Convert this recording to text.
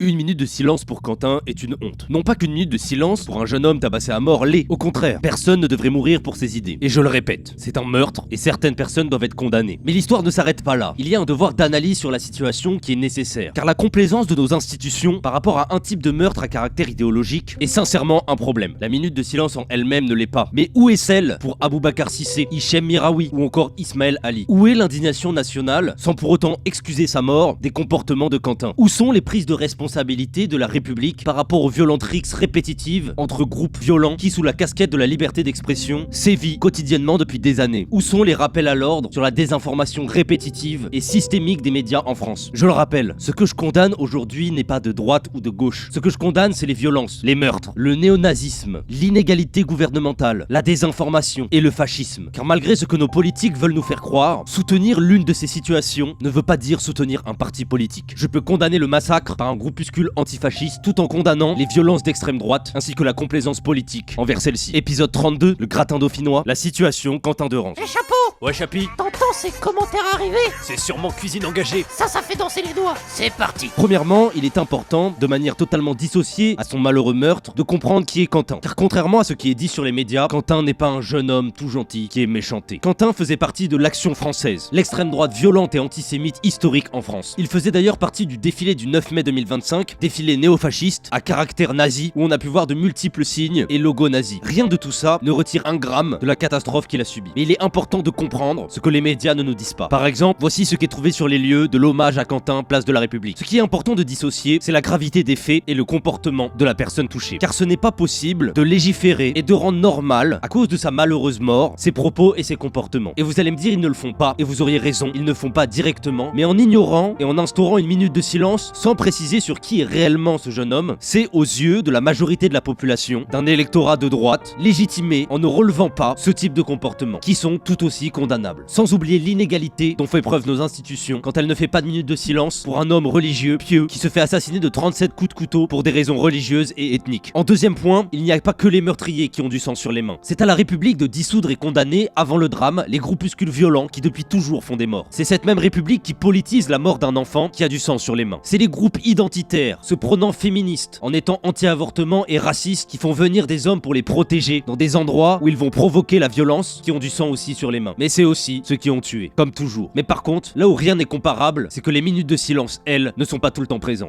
Une minute de silence pour Quentin est une honte. Non pas qu'une minute de silence pour un jeune homme tabassé à mort l'est. Au contraire, personne ne devrait mourir pour ses idées. Et je le répète, c'est un meurtre et certaines personnes doivent être condamnées. Mais l'histoire ne s'arrête pas là. Il y a un devoir d'analyse sur la situation qui est nécessaire. Car la complaisance de nos institutions par rapport à un type de meurtre à caractère idéologique est sincèrement un problème. La minute de silence en elle-même ne l'est pas. Mais où est celle pour Aboubacar Cissé, Hichem Miraoui ou encore Ismaël Ali? Où est l'indignation nationale sans pour autant excuser sa mort des comportements de Quentin? Où sont les prises de responsabilité de la République par rapport aux violentes rixes répétitives entre groupes violents qui, sous la casquette de la liberté d'expression, sévit quotidiennement depuis des années? Où sont les rappels à l'ordre sur la désinformation répétitive et systémique des médias en France? Je le rappelle, ce que je condamne aujourd'hui n'est pas de droite ou de gauche. Ce que je condamne, c'est les violences, les meurtres, le néonazisme, l'inégalité gouvernementale, la désinformation et le fascisme. Car malgré ce que nos politiques veulent nous faire croire, soutenir l'une de ces situations ne veut pas dire soutenir un parti politique. Je peux condamner le massacre par un groupuscule antifasciste tout en condamnant les violences d'extrême droite ainsi que la complaisance politique envers celle-ci. Épisode 32, le gratin dauphinois, la situation Quentin Derange. Les chapeaux! Ouais Chapi, T'entends ces commentaires arriver? c'est sûrement cuisine engagée. Ça fait danser les doigts. C'est parti. Premièrement, il est important, de manière totalement dissociée à son malheureux meurtre, de comprendre qui est Quentin. Car contrairement à ce qui est dit sur les médias, Quentin n'est pas un jeune homme tout gentil qui est méchanté. Quentin faisait partie de l'Action française, l'extrême droite violente et antisémite historique en France. Il faisait d'ailleurs partie du défilé du 9 mai 2025, défilé néofasciste à caractère nazi, où on a pu voir de multiples signes et logos nazis. Rien de tout ça ne retire un gramme de la catastrophe qu'il a subie. Mais il est important de comprendre ce que les médias ne nous disent pas. Par exemple, voici ce qui est trouvé sur les lieux de l'hommage à Quentin, place de la République. Ce qui est important de dissocier, c'est la gravité des faits et le comportement de la personne touchée. Car ce n'est pas possible de légiférer et de rendre normal, à cause de sa malheureuse mort, ses propos et ses comportements. Et vous allez me dire, ils ne le font pas, et vous auriez raison, ils ne font pas directement, mais en ignorant et en instaurant une minute de silence, sans préciser sur qui est réellement ce jeune homme, c'est aux yeux de la majorité de la population, d'un électorat de droite, légitimé en ne relevant pas ce type de comportement, qui sont tout aussi condamnables. Sans oublier l'inégalité dont fait preuve nos institutions quand elle ne fait pas de minute de silence pour un homme religieux, pieux, qui se fait assassiner de 37 coups de couteau pour des raisons religieuses et ethniques. En deuxième point, il n'y a pas que les meurtriers qui ont du sang sur les mains. C'est à la République de dissoudre et condamner, avant le drame, les groupuscules violents qui depuis toujours font des morts. C'est cette même République qui politise la mort d'un enfant qui a du sang sur les mains. C'est les groupes identitaires, se prenant féministes, en étant anti-avortement et racistes, qui font venir des hommes pour les protéger dans des endroits où ils vont provoquer la violence, qui ont du sang aussi sur les mains. Mais c'est aussi ceux qui ont tué, comme toujours. Mais par contre, là où rien n'est comparable, c'est que les minutes de silence, elles, ne sont pas tout le temps présentes.